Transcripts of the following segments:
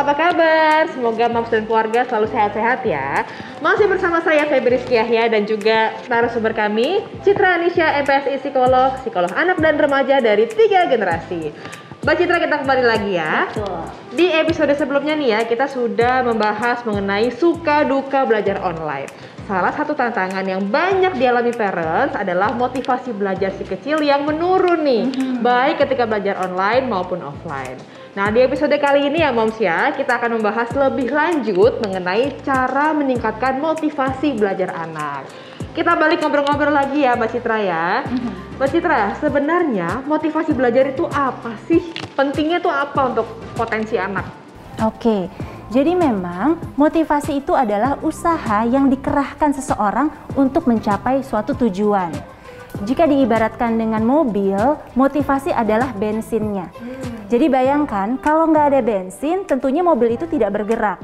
apa kabar? Semoga Moms dan keluarga selalu sehat-sehat ya. Masih bersama saya Febri Rizky Yahya dan juga narasumber kami Citra Anisha, MPSI psikolog anak dan remaja dari 3 generasi. Mbak Citra, kita kembali lagi ya. Betul. Di episode sebelumnya nih ya, kita sudah membahas mengenai suka duka belajar online. Salah satu tantangan yang banyak dialami parents adalah motivasi belajar si kecil yang menurun nih, baik ketika belajar online maupun offline. Nah, di episode kali ini ya Moms ya, kita akan membahas lebih lanjut mengenai cara meningkatkan motivasi belajar anak. Kita balik ngobrol-ngobrol lagi ya Mbak Citra ya. Mbak Citra, sebenarnya motivasi belajar itu apa sih? Pentingnya itu apa untuk potensi anak? Oke, jadi memang motivasi itu adalah usaha yang dikerahkan seseorang untuk mencapai suatu tujuan. Jika diibaratkan dengan mobil, motivasi adalah bensinnya. Jadi bayangkan kalau nggak ada bensin, tentunya mobil itu tidak bergerak.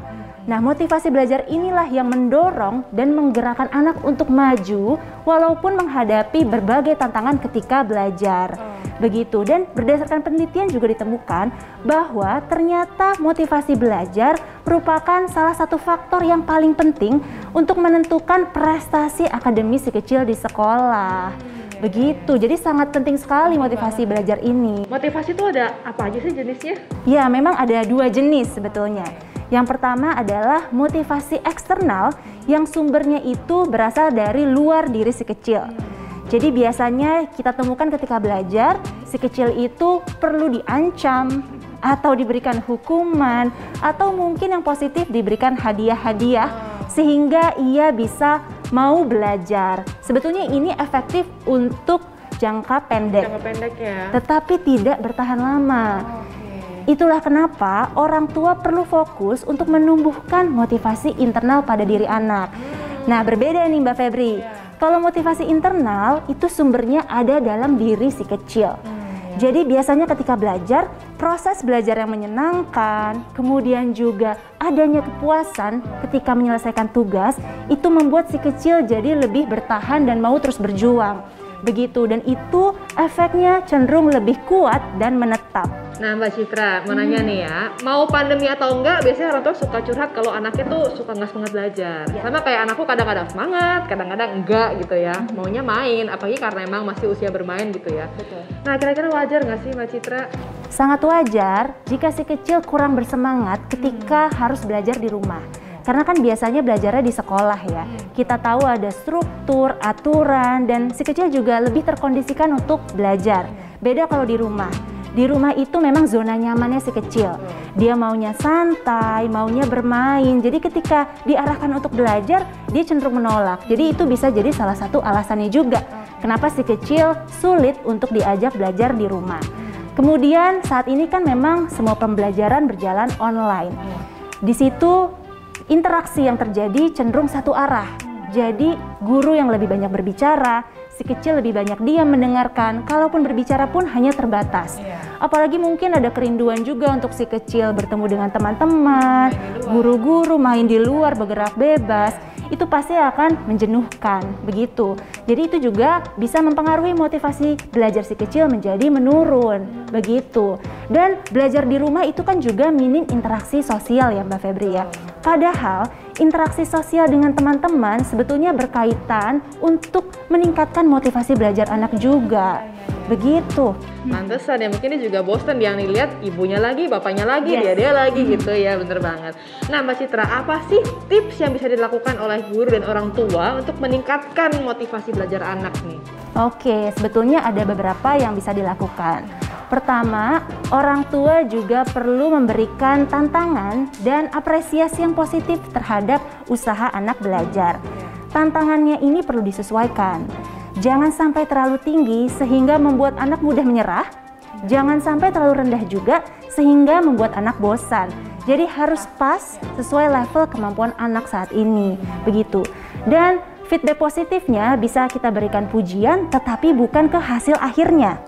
Nah, motivasi belajar inilah yang mendorong dan menggerakkan anak untuk maju walaupun menghadapi berbagai tantangan ketika belajar. Begitu, dan berdasarkan penelitian juga ditemukan bahwa ternyata motivasi belajar merupakan salah satu faktor yang paling penting untuk menentukan prestasi akademis si kecil di sekolah. Begitu, jadi sangat penting sekali motivasi belajar ini. Motivasi itu ada apa aja sih jenisnya? Ya, memang ada 2 jenis sebetulnya. Yang pertama adalah motivasi eksternal yang sumbernya itu berasal dari luar diri si kecil. Jadi biasanya kita temukan ketika belajar, si kecil itu perlu diancam atau diberikan hukuman atau mungkin yang positif diberikan hadiah-hadiah sehingga ia bisa mau belajar. Sebetulnya ini efektif untuk jangka pendek. Jangka pendek ya. Tetapi tidak bertahan lama. Itulah kenapa orang tua perlu fokus untuk menumbuhkan motivasi internal pada diri anak. Nah, berbeda nih Mbak Febri. Kalau motivasi internal itu sumbernya ada dalam diri si kecil. Jadi biasanya ketika belajar, proses belajar yang menyenangkan, kemudian juga adanya kepuasan ketika menyelesaikan tugas, itu membuat si kecil jadi lebih bertahan dan mau terus berjuang. Begitu, dan itu efeknya cenderung lebih kuat dan menetap. Nah Mbak Citra, mau nanya nih ya, mau pandemi atau enggak, biasanya orang tua suka curhat kalau anaknya tuh suka nggak semangat belajar. Sama kayak anakku kadang-kadang semangat, kadang-kadang enggak gitu ya, maunya main, apalagi karena emang masih usia bermain gitu ya. Betul. Nah kira-kira wajar nggak sih Mbak Citra? Sangat wajar jika si kecil kurang bersemangat ketika harus belajar di rumah. Karena kan biasanya belajarnya di sekolah ya. Kita tahu ada struktur, aturan, dan si kecil juga lebih terkondisikan untuk belajar. Beda kalau di rumah. Di rumah itu memang zona nyamannya si kecil. Dia maunya santai, maunya bermain. Jadi ketika diarahkan untuk belajar, dia cenderung menolak. Jadi itu bisa jadi salah satu alasannya juga. Kenapa si kecil sulit untuk diajak belajar di rumah. Kemudian saat ini kan memang semua pembelajaran berjalan online. Di situ interaksi yang terjadi cenderung satu arah. Jadi guru yang lebih banyak berbicara, si kecil lebih banyak diam mendengarkan, kalaupun berbicara pun hanya terbatas. Apalagi mungkin ada kerinduan juga untuk si kecil bertemu dengan teman-teman, guru-guru, main di luar, bergerak bebas. Itu pasti akan menjenuhkan, begitu. Jadi itu juga bisa mempengaruhi motivasi belajar si kecil menjadi menurun, begitu. Dan belajar di rumah itu kan juga minim interaksi sosial ya Mbak Febri ya. Padahal interaksi sosial dengan teman-teman sebetulnya berkaitan untuk meningkatkan motivasi belajar anak juga. Begitu. Pantesan ya, mungkin dia juga bosan dia lihat ibunya lagi, bapaknya lagi, dia lagi gitu ya, bener banget. Nah Mbak Citra, apa sih tips yang bisa dilakukan oleh guru dan orang tua untuk meningkatkan motivasi belajar anak nih? Oke, sebetulnya ada beberapa yang bisa dilakukan. Pertama, orang tua juga perlu memberikan tantangan dan apresiasi yang positif terhadap usaha anak belajar. Tantangannya ini perlu disesuaikan. Jangan sampai terlalu tinggi sehingga membuat anak mudah menyerah. Jangan sampai terlalu rendah juga sehingga membuat anak bosan. Jadi harus pas sesuai level kemampuan anak saat ini. Begitu. Dan feedback positifnya bisa kita berikan pujian tetapi bukan ke hasil akhirnya.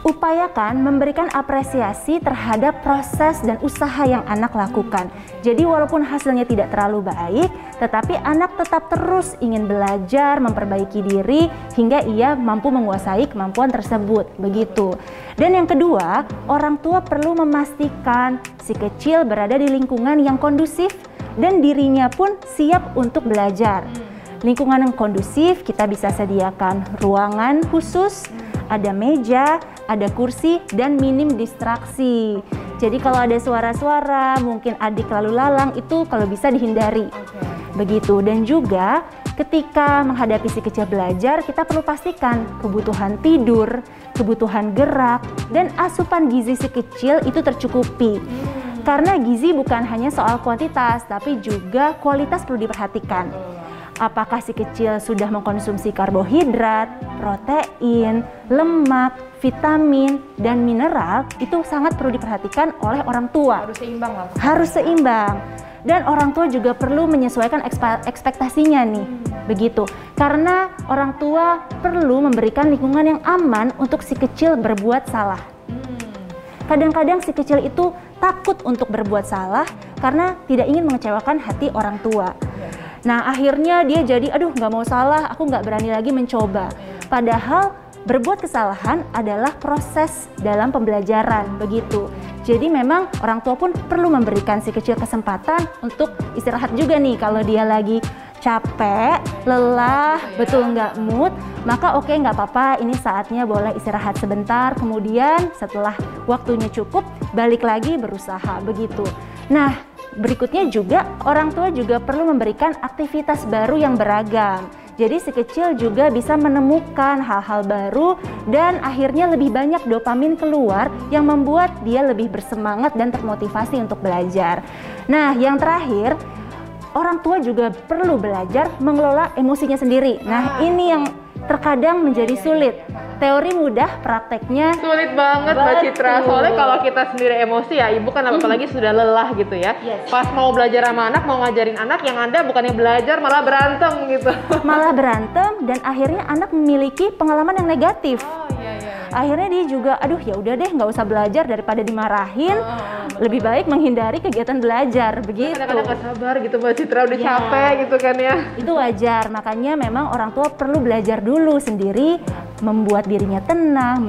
Upayakan memberikan apresiasi terhadap proses dan usaha yang anak lakukan. Jadi walaupun hasilnya tidak terlalu baik, tetapi anak tetap terus ingin belajar, memperbaiki diri, hingga ia mampu menguasai kemampuan tersebut, begitu. Dan yang kedua, orang tua perlu memastikan si kecil berada di lingkungan yang kondusif dan dirinya pun siap untuk belajar. Lingkungan yang kondusif, kita bisa sediakan ruangan khusus, ada meja, ada kursi, dan minim distraksi. Jadi kalau ada suara-suara, mungkin adik lalu lalang, itu kalau bisa dihindari. Begitu. Dan juga ketika menghadapi si kecil belajar, kita perlu pastikan kebutuhan tidur, kebutuhan gerak, dan asupan gizi si kecil itu tercukupi. Karena gizi bukan hanya soal kuantitas, tapi juga kualitas perlu diperhatikan. Apakah si kecil sudah mengkonsumsi karbohidrat, protein, lemak, vitamin, dan mineral, itu sangat perlu diperhatikan oleh orang tua. Harus seimbang lah. Harus seimbang. Dan orang tua juga perlu menyesuaikan ekspektasinya nih, begitu. Karena orang tua perlu memberikan lingkungan yang aman untuk si kecil berbuat salah. Kadang-kadang si kecil itu takut untuk berbuat salah karena tidak ingin mengecewakan hati orang tua. Nah, akhirnya dia jadi, aduh nggak mau salah, aku nggak berani lagi mencoba. Padahal berbuat kesalahan adalah proses dalam pembelajaran, begitu. Jadi memang orang tua pun perlu memberikan si kecil kesempatan untuk istirahat juga nih. Kalau dia lagi capek, lelah, betul nggak mood, maka oke, nggak apa-apa, ini saatnya boleh istirahat sebentar. Kemudian setelah waktunya cukup, balik lagi berusaha, begitu. Nah, berikutnya juga orang tua juga perlu memberikan aktivitas baru yang beragam. Jadi si kecil juga bisa menemukan hal-hal baru dan akhirnya lebih banyak dopamin keluar yang membuat dia lebih bersemangat dan termotivasi untuk belajar. Nah, yang terakhir, orang tua juga perlu belajar mengelola emosinya sendiri. Nah, ini yang terkadang menjadi sulit. Teori mudah, prakteknya sulit banget Mbak Citra. Soalnya kalau kita sendiri emosi ya, ibu kan apalagi sudah lelah gitu ya. Pas mau belajar sama anak, mau ngajarin anak, yang ada bukannya belajar malah berantem gitu. Malah berantem dan akhirnya anak memiliki pengalaman yang negatif. Akhirnya dia juga, aduh ya udah deh, nggak usah belajar daripada dimarahin. Lebih baik menghindari kegiatan belajar, begitu. Kadang-kadang nggak sabar gitu Mbak Citra, udah capek gitu kan ya. Itu wajar, makanya memang orang tua perlu belajar dulu sendiri, membuat dirinya tenang,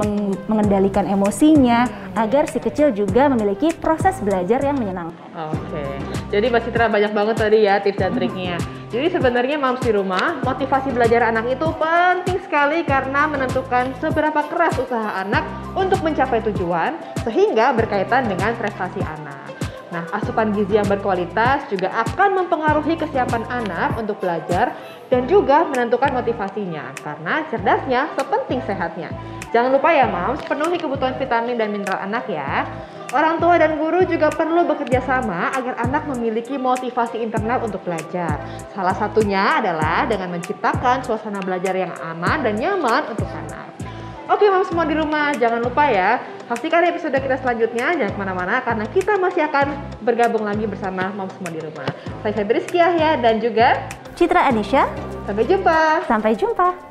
mengendalikan emosinya, agar si kecil juga memiliki proses belajar yang menyenangkan. Oke, jadi Mbak Citra banyak banget tadi ya tips dan triknya. Jadi sebenarnya moms di rumah, motivasi belajar anak itu penting sekali karena menentukan seberapa keras usaha anak untuk mencapai tujuan, sehingga berkaitan dengan prestasi anak. Nah, asupan gizi yang berkualitas juga akan mempengaruhi kesiapan anak untuk belajar dan juga menentukan motivasinya, karena cerdasnya sepenting sehatnya. Jangan lupa ya moms, penuhi kebutuhan vitamin dan mineral anak ya. Orang tua dan guru juga perlu bekerja sama agar anak memiliki motivasi internal untuk belajar. Salah satunya adalah dengan menciptakan suasana belajar yang aman dan nyaman untuk anak. Oke moms semua di rumah, jangan lupa ya, saksikan episode kita selanjutnya, jangan kemana-mana karena kita masih akan bergabung lagi bersama moms semua di rumah. Saya Febri Rizky Yahya dan juga Citra Anisha. Sampai jumpa. Sampai jumpa.